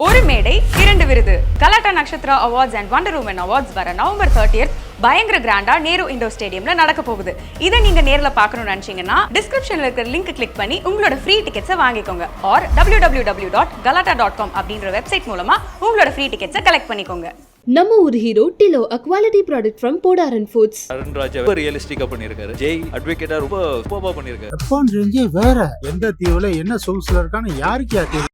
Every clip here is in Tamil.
ஒரு மேடை இரண்டு விருது Galatta Nakshatra awards and wonder woman awards வர நவம்பர் 30th பயங்கர கிராண்டா நேரு இண்டோர் ஸ்டேடியம்ல நடக்க போகுது. இதை நீங்க நேர்ல பார்க்கணும்னு நினைச்சீங்கன்னா டிஸ்கிரிப்ஷன்ல இருக்கிற லிங்க் கிளிக் பண்ணி உங்களோட ஃப்ரீ டிக்கெட்ஸை வாங்கிக்கோங்க. ஆர் www.galata.com அப்படின்ற வெப்சைட் மூலமா உங்களோட ஃப்ரீ டிக்கெட்ஸை கலெக்ட் பண்ணிக்கோங்க. நம்ம ஒரு ஹீரோ டிலோ a quality product from Podaran Foods. Arun Raja ரியலிஸ்டிக்கா பண்ணிருக்காரு. ஜெய் அட்வொகேட்டா ரொம்ப சூப்பரா பண்ணிருக்காரு. எப்பான் ரேஞ்சே வேற எந்த தீவுல என்ன சொகுசுல இருக்கான்னு யாருக்கு தெரியும்.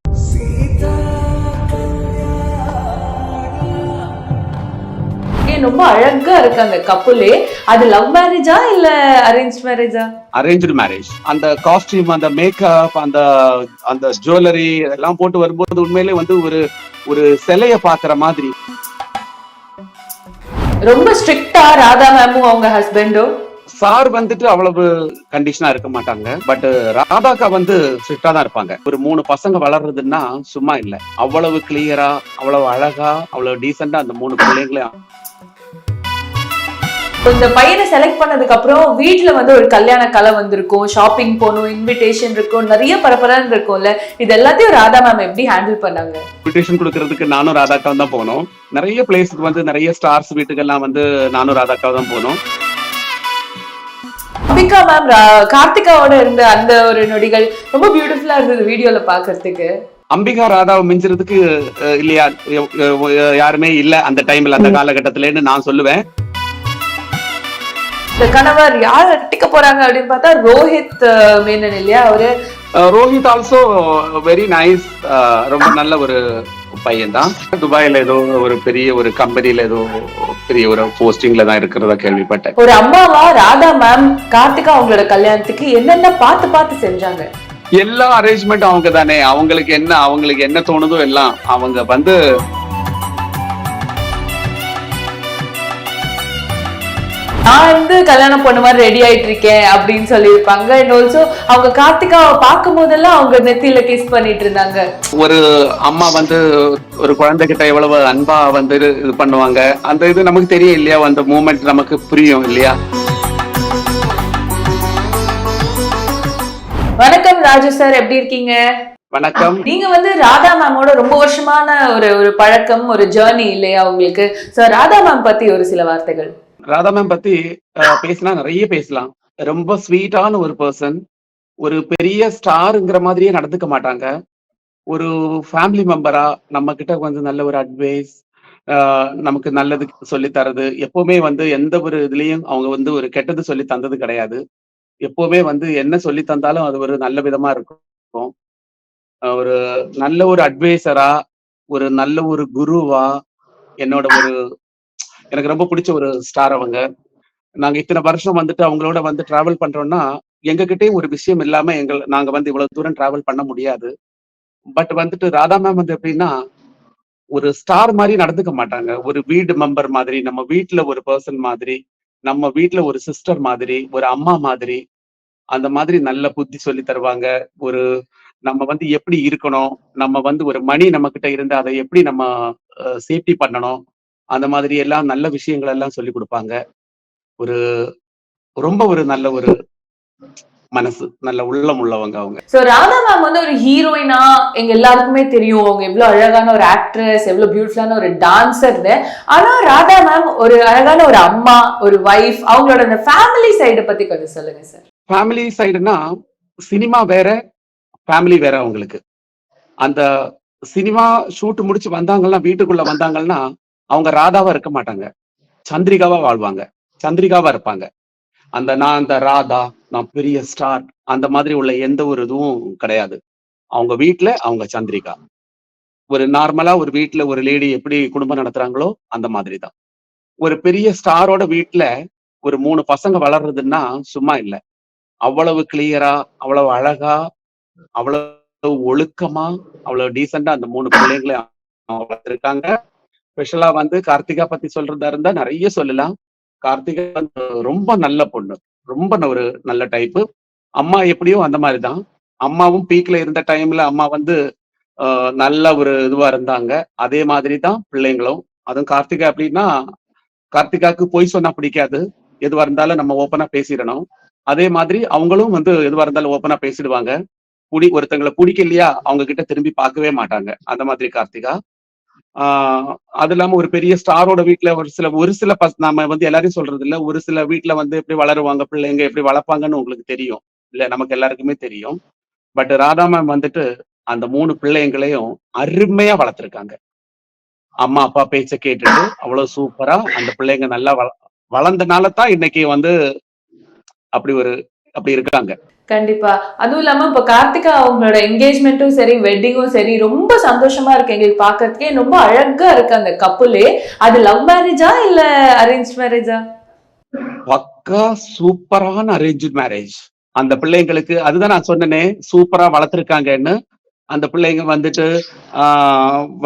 ரொம்ப அழகா இருக்காங்க கப்புலே. அது லவ் மேரேஜா இல்ல அரேஞ்ச் மேரேஜா? Arranged marriage. அந்த காஸ்டியூம், அந்த மேக்கப், அந்த அந்த ஜுவல்லரி எல்லாம் போட்டு வரும்போது உண்மையிலே வந்து ஒரு சிலைய பாக்குற மாதிரி. ரொம்ப ஸ்ட்ரிக்ட்டா ராதா மேமும் அவங்க ஹஸ்பண்டும். சார் வந்துட்டு அவ்வளவு கண்டிஷனா இருக்க மாட்டாங்க. பட் ராதாக்கா வந்து ஸ்ட்ரிக்டா தான் இருப்பாங்க. ஒரு 3 பசங்க வளர்றதுன்னா சும்மா இல்ல. அவ்வளவு கிளியரா, அவ்வளவு அழகா, அவ்வளவு டீசெண்டா அந்த 3 பிள்ளைங்களையும். இந்த பையனை செலக்ட் பண்ணதுக்கு அப்புறம் வீட்டுல வந்து ஒரு கல்யாண கலை வந்திருக்கும், ஷாப்பிங் போகணும், இன்விடேஷன் இருக்கும், நிறைய பரபரன்னு இருக்கும்ல. இது எல்லாத்தையும் ராதா மேம் எப்படி ஹேண்டில் பண்ணாங்க? இன்விடேஷன் கொடுக்கறதுக்கு நானும் ராதாக்கா தான் போனோம். நிறைய பிளேஸுக்கு வந்து நிறைய ஸ்டார்ஸ் வீட்டுக்கெல்லாம் வந்து நானும் ராதாக்கா தான் போனோம். அம்பிகா மேம் கார்த்திகாவோட இருந்த அந்த ஒரு நொடிகள் ரொம்ப பியூட்டிஃபுல்லா இருந்தது வீடியோல பாக்குறதுக்கு. அம்பிகா ராதாவை மிஞ்சுறதுக்கு இல்லையா யாருமே இல்ல அந்த டைம்ல, அந்த காலகட்டத்திலேன்னு நான் சொல்லுவேன். இந்த கணவர் யார் கட்டிக்க போறாங்க அப்படின்னு பார்த்தா ரோஹித் மேனன் இல்லையா? அவரு ரோஹித் ஆல்சோ வெரி நைஸ். ரொம்ப நல்ல ஒரு பையன் தான். துபாயில ஏதோ ஒரு பெரிய ஒரு கம்பெனில ஏதோ பெரிய ஒரு போஸ்டிங்ல தான் இருக்கிறதா கேள்விப்பட்டேன். ஒரு அம்மாவா ராதா மேம் கார்த்திகா அவங்களோட கல்யாணத்துக்கு என்னென்ன பார்த்து செஞ்சாங்க? எல்லா அரேஞ்ச்மெண்ட் அவங்க தானே. அவங்களுக்கு என்ன தோணுதோ எல்லாம் அவங்க வந்து நான் வந்து கல்யாணம் பண்ண மாதிரி ரெடி ஆயிட்டு இருக்கேன் அப்படின்னு சொல்லியிருப்பாங்க. அண்ட் ஆல்சோ அவங்க கார்த்திகாவை பார்க்கும் போதெல்லாம் அவங்க நெத்தியில கிஸ் பண்ணிட்டு இருந்தாங்க. ஒரு அம்மா வந்து ஒரு குழந்தைகிட்ட எவ்வளவு அன்பா வந்து இது பண்ணுவாங்க, அந்த இது நமக்கு தெரியும் இல்லையா? அந்த மூமெண்ட் நமக்கு புரியும் இல்லையா? வணக்கம் ராஜு சார், எப்படி இருக்கீங்க? வணக்கம். நீங்க வந்து ராதா மேமோட ரொம்ப வருஷமான ஒரு பழக்கம், ஒரு ஜேர்னி இல்லையா உங்களுக்கு? சோ ராதா மேம் பத்தி ஒரு சில வார்த்தைகள். ராதா மேம் பத்தி பேசினா நிறைய பேசலாம். ரொம்ப ஸ்வீட்டான ஒரு பர்சன். ஒரு பெரிய ஸ்டாருங்கிற மாதிரியே நடந்துக்க மாட்டாங்க. ஒரு ஃபேமிலி மெம்பரா நம்ம கிட்ட வந்து நல்ல ஒரு அட்வைஸ், நமக்கு நல்லது சொல்லி தரது. எப்பவுமே வந்து எந்த ஒரு இதுலயும் அவங்க வந்து ஒரு கெட்டது சொல்லி தந்தது கிடையாது. எப்பவுமே வந்து என்ன சொல்லி தந்தாலும் அது ஒரு நல்ல விதமா இருக்கும். ஒரு நல்ல ஒரு அட்வைசரா, ஒரு நல்ல ஒரு குருவா, என்னோட எனக்கு ரொம்ப பிடிச்ச ஒரு ஸ்டார் அவங்க. நாங்க இத்தனை வருஷம் வந்துட்டு அவங்களோட வந்து டிராவல் பண்றோம்னா எங்ககிட்டயும் ஒரு விஷயம் இல்லாம நாங்க வந்து இவ்வளவு தூரம் டிராவல் பண்ண முடியாது. பட் வந்துட்டு ராதா மேம் வந்து எப்படின்னா ஒரு ஸ்டார் மாதிரி நடந்துக்க மாட்டாங்க. ஒரு வீடு மெம்பர் மாதிரி, நம்ம வீட்டுல ஒரு பர்சன் மாதிரி, நம்ம வீட்டுல ஒரு சிஸ்டர் மாதிரி, ஒரு அம்மா மாதிரி, அந்த மாதிரி நல்ல புத்தி சொல்லி தருவாங்க. நம்ம வந்து எப்படி இருக்கணும், நம்ம வந்து ஒரு மணி நம்ம கிட்ட இருந்து அதை எப்படி நம்ம சேஃப்டி பண்ணணும், அந்த மாதிரி எல்லாம் நல்ல விஷயங்கள் எல்லாம் சொல்லி கொடுப்பாங்க. ரொம்ப ஒரு நல்ல ஒரு மனசு, நல்ல உள்ளம் உள்ளவங்க அவங்க. சோ ராதா மேம் வந்து ஒரு ஹீரோயினா எங்க எல்லாருக்குமே தெரியும். அவங்க எவ்வளவு அழகான ஒரு ஆக்ட்ரஸ், எவ்வளவு பியூட்டிஃபுல்லான ஒரு டான்சர். ஆனா ராதா மேம் ஒரு அழகான ஒரு அம்மா, ஒரு வைஃப். அவங்களோட அந்த ஃபேமிலி சைடு பத்தி கொஞ்சம் சொல்லுங்க சார். ஃபேமிலி சைடுனா சினிமா வேற, ஃபேமிலி வேற. அவங்களுக்கு அந்த சினிமா ஷூட் முடிச்சு வந்தாங்கன்னா, வீட்டுக்குள்ள வந்தாங்கன்னா அவங்க ராதாவா இருக்க மாட்டாங்க, சந்திரிகாவா வாழ்வாங்க, சந்திரிகாவா இருப்பாங்க. நான் அந்த ராதா, நான் பெரிய ஸ்டார், அந்த மாதிரி உள்ள எந்த ஒரு இதுவும் கிடையாது. அவங்க வீட்டுல அவங்க சந்திரிகா. ஒரு நார்மலா ஒரு வீட்டுல ஒரு லேடி எப்படி குடும்பம் நடத்துறாங்களோ அந்த மாதிரி தான். ஒரு பெரிய ஸ்டாரோட வீட்டுல ஒரு 3 பசங்க வளர்றதுன்னா சும்மா இல்ல. அவ்வளவு கிளியரா, அவ்வளவு அழகா, அவ்வளவு ஒழுக்கமா, அவ்வளவு டீசெண்டா அந்த 3 பிள்ளைங்களையும் வளர்த்திருக்காங்க. ஸ்பெஷலா வந்து கார்த்திகா பத்தி சொல்றதா இருந்தா நிறைய சொல்லலாம். கார்த்திகா வந்து ரொம்ப நல்ல பொண்ணு, ரொம்ப ஒரு நல்ல டைப்பு. அம்மா எப்படியோ அந்த மாதிரிதான். அம்மாவும் பீக்ல இருந்த டைம்ல அம்மா வந்து நல்ல ஒரு இதுவா இருந்தாங்க. அதே மாதிரி தான் பிள்ளைங்களும். அதுவும் கார்த்திகா அப்படின்னா, கார்த்திகாவுக்கு பொய் சொன்னா பிடிக்காது. எதுவா இருந்தாலும் நம்ம ஓப்பனா பேசிடணும். அதே மாதிரி அவங்களும் வந்து எதுவா இருந்தாலும் ஓப்பனா பேசிடுவாங்க. ஒருத்தங்களை பிடிக்கலையா அவங்க கிட்ட திரும்பி பார்க்கவே மாட்டாங்க. அந்த மாதிரி கார்த்திகா. அது இல்லாம ஒரு பெரிய ஸ்டாரோட வீட்டுல ஒரு சில நாம வந்து எல்லாரையும் சொல்றது இல்ல, ஒரு சில வீட்டுல வந்து எப்படி வளருவாங்க பிள்ளைங்க, எப்படி வளர்ப்பாங்கன்னு உங்களுக்கு தெரியும் இல்ல, நமக்கு எல்லாருக்குமே தெரியும். பட் ராதா மேம் வந்துட்டு அந்த 3 பிள்ளைங்களையும் அருமையா வளர்த்திருக்காங்க. அம்மா அப்பா பேச்ச கேட்டுட்டு அவ்வளவு சூப்பரா அந்த பிள்ளைங்க நல்லா வளர்ந்தனால தான் இன்னைக்கு வந்து அப்படி இருக்காங்க. கண்டிப்பா. அதுவும் இல்லாம இப்ப கார்த்திகா அவங்களோட என்கேஜ்மெண்ட்டும் சரி, வெட்டிங்கும் சரி, ரொம்ப சந்தோஷமா இருக்கு எங்களுக்கு பாக்குறதுக்கே. ரொம்ப அழகா இருக்கு அந்த கப்புலே. அது லவ் மேரேஜா இல்ல அரேஞ்ச் மேரேஜா? பக்கா சூப்பரான அரேஞ்ச் மேரேஜ். அந்த பிள்ளைங்களுக்கு அதுதான் நான் சொன்னேனே, சூப்பரா வளர்த்திருக்காங்கன்னு. அந்த பிள்ளைங்க வந்துட்டு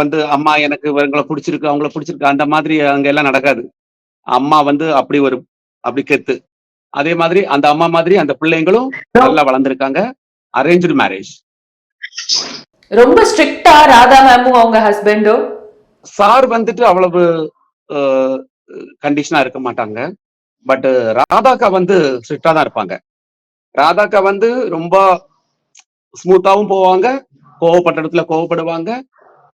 வந்து அம்மா எனக்கு இவங்களை பிடிச்சிருக்கு அவங்கள பிடிச்சிருக்கு அந்த மாதிரி அங்க எல்லாம் நடக்காது. அம்மா வந்து அப்படி கெத்து. அதே மாதிரி அந்த அம்மா மாதிரி அந்த பிள்ளைங்களும் நல்லா வளர்ந்துருக்காங்க. Arranged marriage. ரொம்ப ஸ்ட்ரிக்ட்டா ராதா மேமும் அவங்க ஹஸ்பண்டும்? சார் வந்துட்டு அவ்வளவு கண்டிஷனா இருக்க மாட்டாங்க. பட் ராதாக்கா வந்து ஸ்ட்ரிக்டா தான் இருப்பாங்க. ராதாக்கா வந்து ரொம்ப ஸ்மூத்தாவும் போவாங்க, கோவப்பட்ட இடத்துல கோவப்படுவாங்க.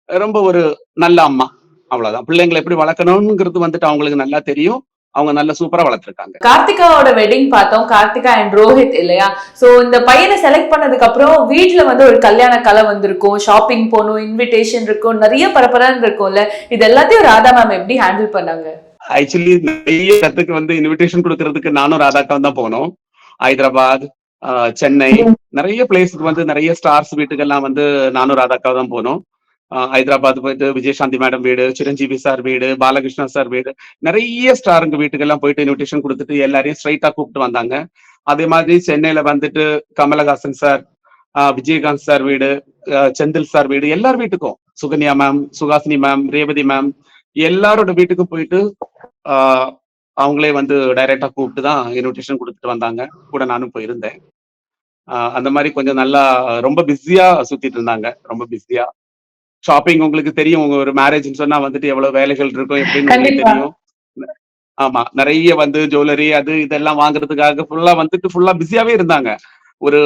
ரொம்ப ஒரு நல்ல அம்மா, அவ்வளவுதான். பிள்ளைங்களை எப்படி வளர்க்கணும்ங்கிறது வந்துட்டு அவங்களுக்கு நல்லா தெரியும். அவங்க நல்ல சூப்பரா வளர்த்திருக்காங்க. கார்த்திகாவோட வெட்டிங் பார்த்தோம், கார்த்திகா அண்ட் ரோஹித் இல்லையா? சோ இந்த பையனை செலக்ட் பண்ணதுக்கு அப்புறம் வீட்டுல வந்து ஒரு கல்யாண கலை வந்திருக்கும், ஷாப்பிங் போகணும், இன்விடேஷன் இருக்கும், நிறைய பரபரன்னு இருக்கும்ல. இது எல்லாத்தையும் ராதா மேம் எப்படி ஹேண்டில் பண்ணாங்க? ஆக்சுவலி நிறைய இடத்துக்கு வந்து இன்விடேஷன் கொடுக்கறதுக்கு நானும் ராதாக்கா தான் போனோம். ஹைதராபாத், சென்னை, நிறைய பிளேஸுக்கு வந்து நிறைய ஸ்டார்ஸ் வீட்டுக்கெல்லாம் வந்து நானும் ராதாக்கா தான் போனோம். ஹைதராபாத் போயிட்டு விஜயசாந்தி மேடம் வீடு, சிரஞ்சீவி சார் வீடு, பாலகிருஷ்ணா சார் வீடு, நிறைய ஸ்டாருங்க வீட்டுக்கெல்லாம் போயிட்டு இன்விடேஷன் கொடுத்துட்டு எல்லாரையும் ஸ்ட்ரைட்டா கூப்பிட்டு வந்தாங்க. அதே மாதிரி சென்னையில வந்துட்டு கமலஹாசன் சார், விஜயகாந்த் சார் வீடு, செந்தில் சார் வீடு, எல்லார் வீட்டுக்கும், Sukanya ma'am, Suhasini ma'am, Revathi ma'am, எல்லாரோட வீட்டுக்கும் போயிட்டு அவங்களே வந்து டைரக்டா கூப்பிட்டு தான் இன்விடேஷன் கொடுத்துட்டு வந்தாங்க. கூட நானும் போயிருந்தேன். அந்த மாதிரி கொஞ்சம் நல்லா ரொம்ப பிஸியா சுத்திட்டு இருந்தாங்க. ரொம்ப பிஸியா ஷாப்பிங். உங்களுக்கு தெரியும், ஒரு மேரேஜ்னு சொன்னா வந்துட்டு எவ்வளவு வேலைகள் இருக்கும் எப்படின்னு உங்களுக்கு தெரியும். ஆமா, நிறைய வந்து ஜுவல்லரி அது இதெல்லாம் வாங்குறதுக்காக ஃபுல்லா பிஸியாவே இருந்தாங்க. ஒரு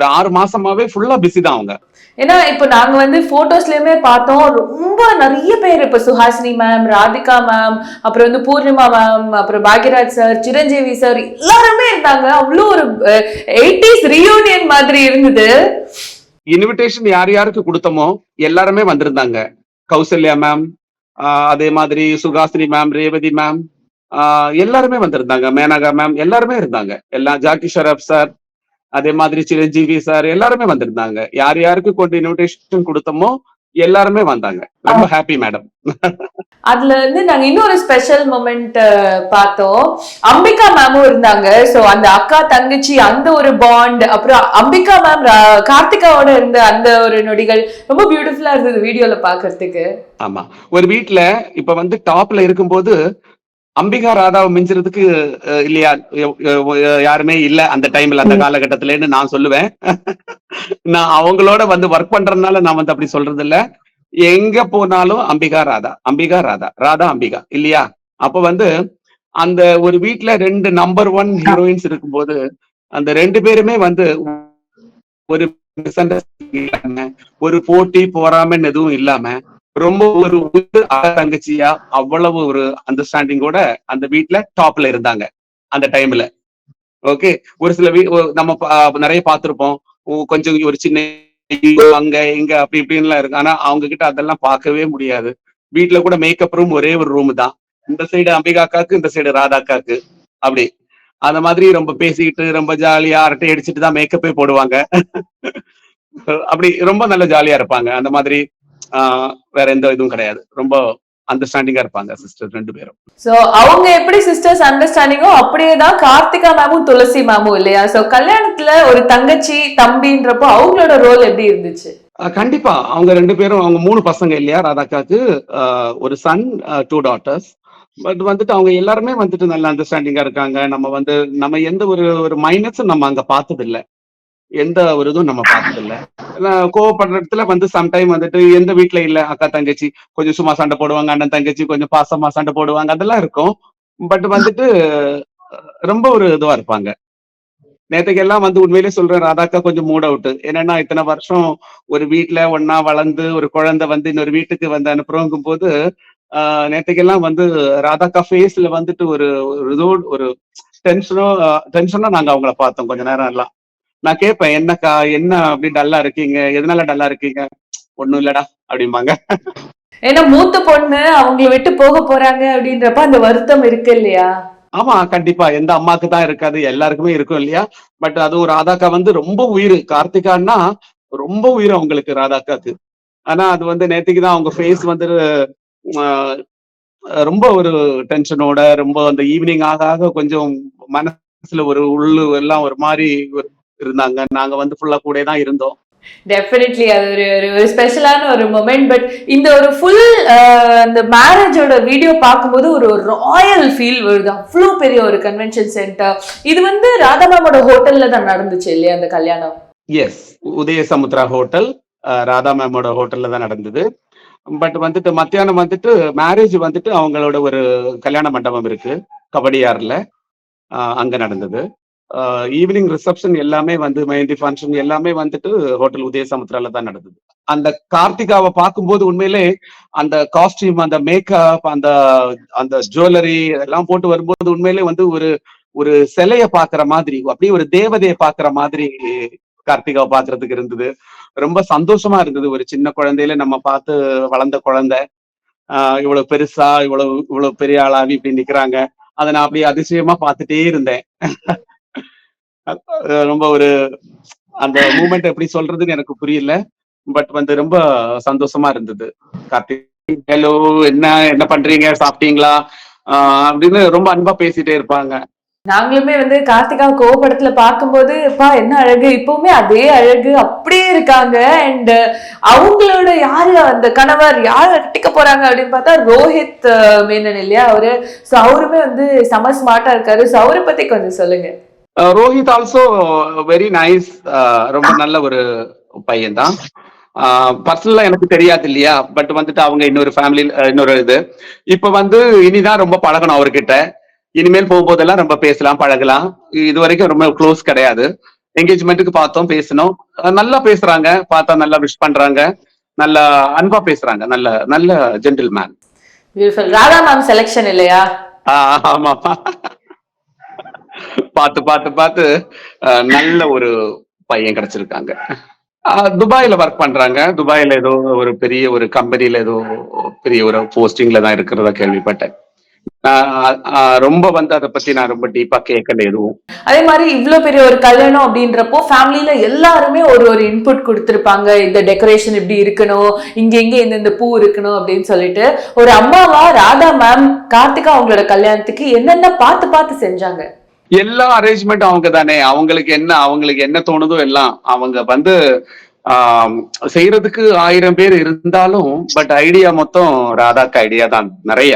6 மாசமாவே ஃபுல்லா பிஸி தான் அவங்க. ஏன்னா இப்ப நாங்க வந்து போட்டோஸ்லயுமே பார்த்தோம், ரொம்ப நிறைய பேர், இப்ப சுஹாசினி மேம், ராதிகா மேம், அப்புறம் வந்து பூர்ணிமா மேம், அப்புறம் பாக்யராஜ் சார், சிரஞ்சீவி சார், எல்லாருமே இருந்தாங்க. அவ்வளவு ஒரு 80s ரீயூனியன் மாதிரி இருந்தது. இன்விடேஷன் யார் யாருக்கு கொடுத்தோமோ எல்லாருமே வந்திருந்தாங்க. கௌசல்யா மேம், அதே மாதிரி சுகாசினி மேம், ரேவதி மேம், எல்லாருமே வந்திருந்தாங்க. மேனகா மேம் எல்லாருமே இருந்தாங்க. எல்லாம் ஜாக்கி ஷரப் சார், அதே மாதிரி சிரஞ்சீவி சார் எல்லாருமே வந்திருந்தாங்க. யார் யாருக்கு கொண்டு இன்விடேஷன் கொடுத்தோமோ எல்லாருமே வந்தாங்க. ரொம்ப ஹாப்பி மேடம். அதுல இருந்து நாங்க இன்னொரு ஸ்பெஷல் மொமெண்ட் பார்த்தோம். அம்பிகா மேமும் இருந்தாங்க. சோ அந்த அக்கா தங்கச்சி அந்த ஒரு பாண்ட், அப்புறம் அம்பிகா மேம் கார்த்திகாவோட இருந்த அந்த ஒரு நொடிகள் ரொம்ப பியூட்டிஃபுல்லா இருந்தது வீடியோல பாக்குறதுக்கு. ஆமா, ஒரு வீட்டுல இப்ப வந்து டாப்ல இருக்கும்போது அம்பிகா ராதாவை மிஞ்சுறதுக்கு இல்லையா யாருமே இல்ல அந்த டைம்ல, அந்த காலகட்டத்திலன்னு நான் சொல்லுவேன். நான் அவங்களோட வந்து ஒர்க் பண்றதுனால நான் வந்து அப்படி சொல்றது இல்ல. எங்க போனாலும் அம்பிகா ராதா, அம்பிகா ராதா, ராதா அம்பிகா இல்லையா? அப்ப வந்து அந்த ஒரு வீட்டுல 2 நம்பர் 1 ஹீரோயின்ஸ் இருக்கும்போது அந்த 2 பேருமே வந்து ஒரு ஒரு போட்டி போறாமன்னு எதுவும் இல்லாம ரொம்ப ஒரு தங்கச்சியா அவ்வளவு ஒரு அண்டர்ஸ்டாண்டிங்கோட அந்த வீட்டுல டாப்ல இருந்தாங்க அந்த டைம்ல. ஓகே, ஒரு சில நம்ம நிறைய பார்த்திருப்போம், கொஞ்சம் ஒரு சின்ன அங்க இங்க அப்படி இப்படின்லாம் இருக்கு. ஆனா அவங்க கிட்ட அதெல்லாம் பார்க்கவே முடியாது. வீட்டுல கூட மேக்கப் ரூம் ஒரே ஒரு ரூம் தான். இந்த சைடு அம்பிகாக்காக்கு, இந்த சைடு ராதாக்காக்கு. அப்படி அந்த மாதிரி ரொம்ப பேசிக்கிட்டு ரொம்ப ஜாலியா அரட்டை அடிச்சுட்டு தான் மேக்கப்பே போடுவாங்க. அப்படி ரொம்ப நல்ல ஜாலியா இருப்பாங்க. அந்த மாதிரி வேற எந்த இதுவும் கிடையாது. ரொம்ப அண்டர்ஸ்டாண்டிங்கா இருப்பாங்க சிஸ்டர் 2 பேரும். சோ அவங்க எப்படி சிஸ்டர்ஸ் அண்டர்ஸ்டாண்டிங்கோ அப்படியேதான் கார்த்திகா மேமும் துளசி மேமும் இல்லையா? சோ கல்யாணத்துல ஒரு தங்கச்சி தம்பின்றப்போ அவங்களோட ரோல் எப்படி இருந்துச்சு? கண்டிப்பா அவங்க 2 பேரும், அவங்க 3 பசங்க இல்லையா ராதாக்காக்கு, ஒரு சன், 2 daughters. பட் வந்துட்டு அவங்க எல்லாருமே வந்துட்டு நல்ல அண்டர்ஸ்டாண்டிங்கா இருக்காங்க. நம்ம எந்த ஒரு மைனஸும் நம்ம அங்க பார்த்தது இல்ல, எந்த ஒரு இதுவும் நம்ம பார்த்தது இல்ல. கோவப்படுற இடத்துல வந்து சம்டைம் வந்துட்டு எந்த வீட்டுல இல்ல அக்கா தங்கச்சி கொஞ்சம் சும்மா சண்டை போடுவாங்க, அண்ணன் தங்கச்சி கொஞ்சம் பாசமா சண்டை போடுவாங்க, அதெல்லாம் இருக்கும். பட் வந்துட்டு ரொம்ப ஒரு இதுவா இருப்பாங்க. நேற்றுக்கெல்லாம் வந்து உண்மையிலே சொல்றேன், ராதாக்கா கொஞ்சம் மூட் அவுட். என்னன்னா இத்தனை வருஷம் ஒரு வீட்டுல ஒன்னா வளர்ந்து ஒரு குழந்தை வந்து இன்னொரு வீட்டுக்கு வந்து அனுப்புறோங்கும் போது நேற்றுக்கெல்லாம் வந்து ராதாக்கா ஃபேஸ்ல வந்துட்டு ஒரு ஒரு டென்ஷனோ நாங்க அவங்கள பார்த்தோம் கொஞ்ச நேரம் எல்லாம். நான் கேட்பேன், என்னக்கா என்ன அப்படி டல்லா இருக்கீங்க, எதனால டல்லா இருக்கீங்க? ஒண்ணும் இல்லடா அப்படிம்பாங்க. ஏன்னா மூத்த பொண்ணு அவங்களை விட்டு போக போறாங்க அப்படின்றப்ப அந்த வருத்தம் இருக்கு இல்லையா? ஆமா, கண்டிப்பா. எந்த அம்மாக்கு தான் இருக்காது, எல்லாருக்குமே இருக்கும் இல்லையா? பட் அதுவும் ராதாக்கா வந்து ரொம்ப உயிர். கார்த்திகான்னா ரொம்ப உயிர் அவங்களுக்கு, ராதாக்காக்கு. ஆனா அது வந்து நேத்துக்கு தான் அவங்க ஃபேஸ் வந்து ரொம்ப ஒரு டென்ஷனோட, ரொம்ப அந்த ஈவினிங் ஆக ஆக கொஞ்சம் மனசுல ஒரு உள்ளு எல்லாம் ஒரு மாதிரி இருந்தாங்க. நாங்க வந்து ஃபுல்லா கூட தான் இருந்தோம். டெஃபினெட்லி அது ஒரு ஸ்பெஷலான ஒரு மொமெண்ட். பட் இந்த ஒரு ஃபுல் அந்த மேரேஜோட வீடியோ பார்க்கும்போது ஒரு ராயல் ஃபீல் வருது. அவ்வளோ பெரிய ஒரு கன்வென்ஷன் சென்டர். இது வந்து ராதா மேமோட ஹோட்டல்ல தான் நடந்துச்சு இல்லையா அந்த கல்யாணம்? எஸ், உதய சமுத்ரா ஹோட்டல், ராதா மேமோட ஹோட்டல்ல தான் நடந்தது. பட் வந்துட்டு மத்தியானம் வந்துட்டு மேரேஜ் வந்துட்டு அவங்களோட ஒரு கல்யாண மண்டபம் இருக்கு கபடியார்ல, அங்க நடந்தது. ஈவினிங் ரிசப்ஷன் எல்லாமே வந்து மெஹந்தி ஃபங்க்ஷன் எல்லாமே வந்துட்டு ஹோட்டல் உதய சமுத்ரால தான் நடந்தது. அந்த கார்த்திகாவை பார்க்கும்போது உண்மையிலே அந்த காஸ்டியூம், அந்த மேக்கப், அந்த அந்த ஜுவல்லரி எல்லாம் போட்டு வரும்போது உண்மையிலே வந்து ஒரு சிலைய பாக்குற மாதிரி, அப்படியே ஒரு தேவதையை பாக்குற மாதிரி கார்த்திகாவை பாக்குறதுக்கு இருந்தது. ரொம்ப சந்தோஷமா இருந்தது. ஒரு சின்ன குழந்தையில நம்ம பார்த்து வளர்ந்த குழந்தை இவ்வளவு பெருசா இவ்வளவு பெரிய ஆளாவி இப்படி நிக்கிறாங்க. அதை நான் அப்படியே அதிசயமா பார்த்துட்டே இருந்தேன். ரொம்ப ஒரு அந்த மூமெண்ட் எப்படி சொல்றதுன்னு எனக்கு புரியல. பட் வந்து ரொம்ப சந்தோஷமா இருந்தது. கார்த்திக், ஹலோ, என்ன பண்றீங்க, சாப்பிட்டீங்களா அப்படின்னு ரொம்ப அன்பா பேசிட்டே இருப்பாங்க. நாங்களுமே வந்து கார்த்திகா கோபடத்துல பார்க்கும்போது என்ன அழகு, இப்பவுமே அதே அழகு அப்படியே இருக்காங்க. அண்ட் அவங்களோட யாரு அந்த கணவர் யாரு கட்டிக்க போறாங்க அப்படின்னு பார்த்தா ரோஹித் மேனன் இல்லையா அவரு. சோ அவருமே வந்து செம ஸ்மார்ட்டா இருக்காரு. சோ அவரை பத்தி கொஞ்சம் சொல்லுங்க. Rohit also very nice. ரொம்ப நல்ல ஒரு பையன் தான். பர்சனலா எனக்கு தெரியாது இல்லையா, பட் வந்துட்டு அவங்க இன்னொரு ஃபேமிலியில இன்னொரு இது. இப்ப வந்து இனிதான் ரொம்ப பழகணும் அவர்கிட்ட. இனிமேல் போகும்போதெல்லாம் ரொம்ப பேசலாம், பழகலாம். இது வரைக்கும் ரொம்ப க்ளோஸ் கிடையாது. என்கேஜ்மெண்ட்டுக்கு பார்த்தோம், பேசணும். நல்லா பேசுறாங்க, பார்த்தா நல்லா விஷ் பண்றாங்க, நல்ல அன்பா பேசுறாங்க, நல்ல நல்ல gentleman. Beautiful. Radha ma'am selection இல்லையா? ஆமா, பார்த்து பார்த்து பார்த்து நல்ல ஒரு பையன் கிடைச்சிருக்காங்க. துபாயில ஒர்க் பண்றாங்க. துபாயில ஏதோ ஒரு பெரிய ஒரு கம்பெனில ஏதோ பெரிய ஒரு போஸ்டிங்ல தான் இருக்கிறதா கேள்விப்பட்டேன். ரொம்ப வந்து அதை பத்தி நான் ரொம்ப டீப்பா கேட்கல எதுவும். அதே மாதிரி இவ்வளவு பெரிய ஒரு கல்யாணம் அப்படின்றப்போ ஃபேமிலியில எல்லாருமே ஒரு இன்புட் கொடுத்திருப்பாங்க. இந்த டெக்கரேஷன் இப்படி இருக்கணும், இங்க இந்த பூ இருக்கணும் அப்படின்னு சொல்லிட்டு. ஒரு அம்மாவா ராதா மேம் கார்த்திகா அவங்களோட கல்யாணத்துக்கு என்னென்ன பார்த்து செஞ்சாங்க? எல்லா அரேஞ்ச்மெண்ட் அவங்க தானே. அவங்களுக்கு என்ன தோணுதோ எல்லாம் அவங்க வந்து செய்யறதுக்கு 1000 பேர் இருந்தாலும் பட் ஐடியா மொத்தம் ராதாக்கு ஐடியா தான் நிறைய.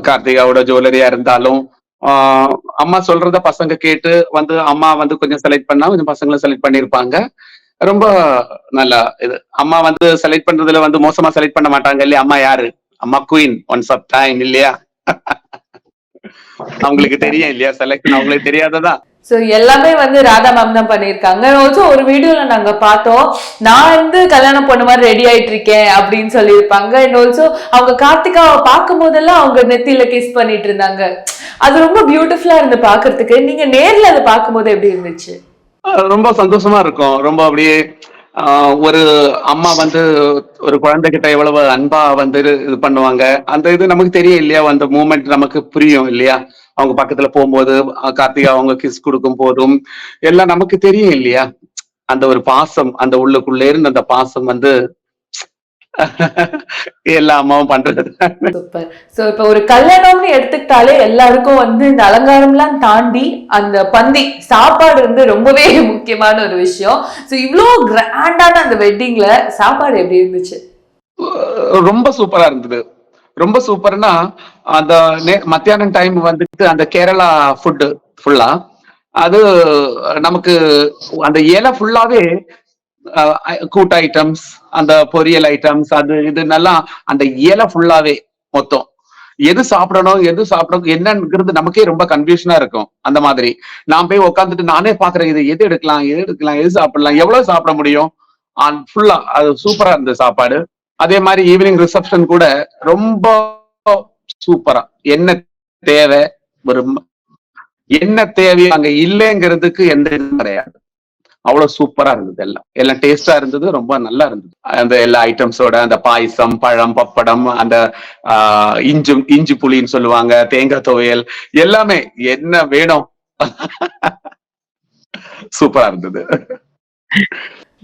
கார்த்திகாவோட ஜுவல்லரியா இருந்தாலும் அம்மா சொல்றத பசங்க கேட்டு வந்து அம்மா வந்து கொஞ்சம் செலக்ட் பண்ணா கொஞ்சம் பசங்களும் செலக்ட் பண்ணிருப்பாங்க. ரொம்ப நல்லா இது. அம்மா வந்து செலக்ட் பண்றதுல வந்து மோசமா செலக்ட் பண்ண மாட்டாங்க இல்லையா. அம்மா யாரு, அம்மா குயின் ஒன்ஸ் ஆஃப் டைம் இல்லையா. அவங்களுக்கு தெரியும் இல்லையா, செலக்ஷன் அவங்களுக்கு தெரியாததா. சோ எல்லாமே வந்து ராதா மேம் தான் பண்ணிருக்காங்க. ஆல்சோ ஒரு வீடியோல நாங்க பார்த்தோம், நான் வந்து கல்யாணம் பொண்ணு மாதிரி ரெடி ஆயிட்டு இருக்கேன் அப்படின்னு சொல்லியிருப்பாங்க. அண்ட் ஆல்சோ அவங்க கார்த்திகாவை பார்க்கும் போதெல்லாம் அவங்க நெத்தியில கிஸ் பண்ணிட்டு இருந்தாங்க. அது ரொம்ப பியூட்டிஃபுல்லா இருந்து பாக்குறதுக்கு. நீங்க நேர்ல அதை பார்க்கும்போது எப்படி இருந்துச்சு? ரொம்ப சந்தோஷமா இருக்கும். ரொம்ப அப்படியே ஒரு அம்மா வந்து ஒரு குழந்தைகிட்ட எவ்வளவு அன்பா வந்து இது பண்ணுவாங்க, அந்த இது நமக்கு தெரியும் இல்லையா. அந்த மூமெண்ட் நமக்கு புரியும் இல்லையா. அவங்க பக்கத்துல போகும்போது கார்த்திகா அவங்க கிஸ் கொடுக்கும் போதும் எல்லாம் நமக்கு தெரியும் இல்லையா. அந்த ஒரு பாசம், அந்த உள்ளுக்குள்ளே இருந்து அந்த பாசம் வந்து எல்லா அம்மாவும் பண்றது. சூப்பர். சோ இப்ப ஒரு கல்யாணம்னு எடுத்துக்கிட்டாலே எல்லாருக்கும் வந்து இந்த அலங்காரம் எல்லாம் தாண்டி அந்த பந்தி சாப்பாடு வந்து ரொம்பவே முக்கியமான ஒரு விஷயம். சோ இவ்ளோ கிராண்டான அந்த வெட்டிங்ல சாப்பாடு எப்படி இருந்துச்சு? ரொம்ப சூப்பரா இருந்தது. ரொம்ப சூப்பர்னா அந்த மத்தியானம் டைம் வந்துட்டு அந்த கேரளா ஃபுட்டு ஃபுல்லா அது நமக்கு அந்த இலை ஃபுல்லாவே கூட் ஐட்டம்ஸ், அந்த பொரியல் ஐட்டம்ஸ், அது இது நல்லா அந்த இலை ஃபுல்லாவே மொத்தம் எது சாப்பிடணும் என்னங்கிறது நமக்கே ரொம்ப கன்ஃபியூஷனா இருக்கும். அந்த மாதிரி நான் போய் உட்காந்துட்டு நானே பாக்குறேன், இது எது எடுக்கலாம் எது சாப்பிடலாம், எவ்வளவு சாப்பிட முடியும். ஃபுல்லா அது சூப்பரா இருந்தது சாப்பாடு. அதே மாதிரி ஈவினிங் ரிசப்ஷன் கூட ரொம்ப சூப்பரா தேவை ஒரு என்ன தேவையோ அங்க இல்லைங்கிறதுக்கு எந்த இதுவும் கிடையாது. அவ்வளவு சூப்பரா இருந்தது. எல்லாம் டேஸ்டா இருந்தது, ரொம்ப நல்லா இருந்தது. அந்த எல்லா ஐட்டம்ஸோட அந்த பாயசம், பழம், பப்படம், அந்த இஞ்சி புளின்னு சொல்லுவாங்க, தேங்காய் துவையல், எல்லாமே என்ன வேணும் சூப்பரா இருந்தது.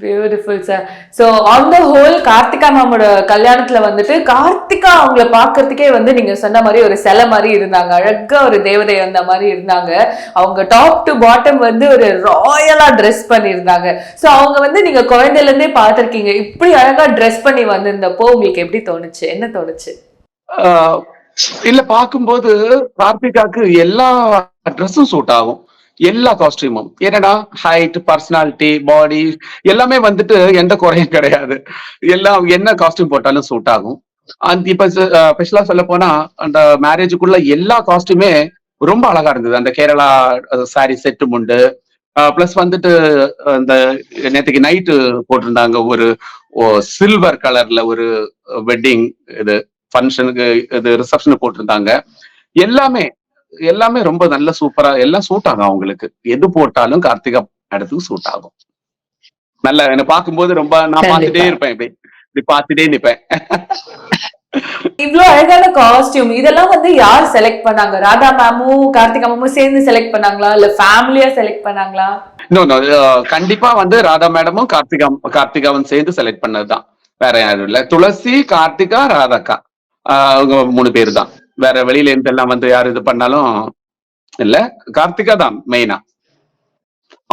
Beautiful sir. So on the whole Karthika மேமோட கல்யாணத்துல வந்துட்டு கார்த்திகா அவங்கள பாக்குறதுக்கே வந்து நீங்க சொன்ன மாதிரி ஒரு சிலை மாதிரி இருந்தாங்க, அழகா ஒரு தேவதை வந்த மாதிரி இருந்தாங்க. அவங்க டாப் டு பாட்டம் வந்து ஒரு ராயலா ட்ரெஸ் பண்ணியிருந்தாங்க. ஸோ அவங்க வந்து நீங்க குழந்தையில இருந்தே பார்த்திருக்கீங்க, இப்படி அழகா ட்ரெஸ் பண்ணி வந்திருந்தப்போ உங்களுக்கு எப்படி தோணுச்சு, என்ன தோணுச்சு? இல்ல பார்க்கும்போது கார்த்திகாக்கு எல்லா ட்ரெஸ்ஸும் சூட் ஆகும், எல்லா காஸ்டியூமும். ஏன்னா ஹைட், பர்சனாலிட்டி, பாடி எல்லாமே வந்துட்டு எந்த குறையும் கிடையாது. எல்லாம் என்ன காஸ்டியூம் போட்டாலும் சூட் ஆகும். இப்ப ஸ்பெஷலா சொல்ல போனா அந்த மேரேஜுக்குள்ள எல்லா காஸ்டியூமே ரொம்ப அழகா இருந்தது. அந்த கேரளா சாரி செட்டு உண்டு, பிளஸ் வந்துட்டு அந்த நேற்றுக்கு நைட்டு போட்டிருந்தாங்க ஒரு சில்வர் கலர்ல ஒரு வெட்டிங் இது ஃபங்க்ஷனுக்கு, இது ரிசப்ஷனுக்கு போட்டிருந்தாங்க. எல்லாமே ரொம்ப நல்ல சூப்பரா எல்லாம் சூட் ஆகும் அவங்களுக்கு. எது போட்டாலும் கார்த்திகா இடத்துக்கு சூட் ஆகும். நல்லா என்ன பார்க்கும்போது ரொம்ப நான் பார்த்துட்டே இருப்பேன், இப்படி பார்த்துட்டே நிப்பேன். இவ்வளவு அழகான காஸ்டியூம் இதெல்லாம் வந்து யார் செலக்ட் பண்ணாங்க? ராதா மேமும் கார்த்திகா மேமும் சேர்ந்து செலக்ட் பண்ணாங்களா, இல்ல ஃபேமிலியா செலக்ட் பண்ணாங்களா? கண்டிப்பா வந்து ராதா மேடமும் கார்த்திகாவும் சேர்ந்து செலக்ட் பண்ணதுதான், வேற யாரும் இல்ல. துளசி, கார்த்திகா, ராதாக்கா, அவங்க 3 பேர் தான். வேற வெளியில இருந்து எல்லாம் வந்து யாரு இது பண்ணாலும் இல்ல, கார்த்திகா தான் மெயினா.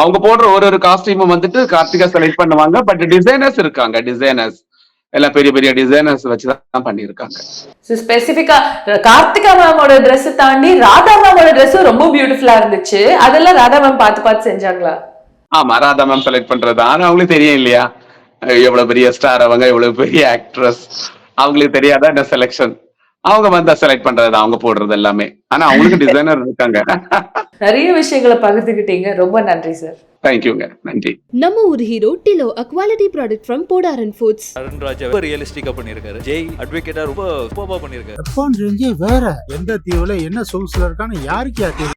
அவங்க போடுற ஒரு காஸ்டியூமும் வந்துட்டு கார்த்திகா செலக்ட் பண்ணுவாங்க. பட் டிசைனர்ஸ் இருக்காங்க, டிசைனர்ஸ் எல்லாம் பெரிய பெரிய டிசைனர்ஸ் வச்சுதான் பண்ணிருக்காங்க. ஸ்பெசிபிக்கா கார்த்திகா மேமோட ட்ரெஸ் தாண்டி ராதா மேமோட ட்ரெஸ்ஸும் ரொம்ப பியூட்டிஃபுல்லா இருந்துச்சு. அதெல்லாம் ராதா மேம் பார்த்து செஞ்சாங்களா? ஆமா, ராதா மேம் செலக்ட் பண்றது. ஆனா அவங்களுக்கு தெரியும் இல்லையா, எவ்வளவு பெரிய ஸ்டார் அவங்க, எவ்வளவு பெரிய ஆக்ட்ரஸ், அவங்களுக்கு தெரியாதா இந்த செலக்ஷன். அவங்க வந்து செலக்ட் பண்றது, அவங்க போடுறது எல்லாமே. ஆனா அவங்களுக்கு டிசைனர் இருக்காங்க. நிறைய விஷயங்களை பகிர்ந்துக்கிட்டீங்க, ரொம்ப நன்றி சார். தேங்க்யூங்க, நன்றி. நம்ம ஒரு ஹீரோ டிலோ a quality product from Podaran Foods. Arun Raja ரொம்ப ரியலிஸ்டிக்கா பண்ணிருக்காரு. ஜெய் அட்வொகேட்டா ரொம்ப சூப்பரா பண்ணிருக்காரு. வெப்பன் ரேஞ்சே வேற. எந்த தீவுல என்ன சொகுசுல இருக்கான்னு யாருக்கு தெரியும்?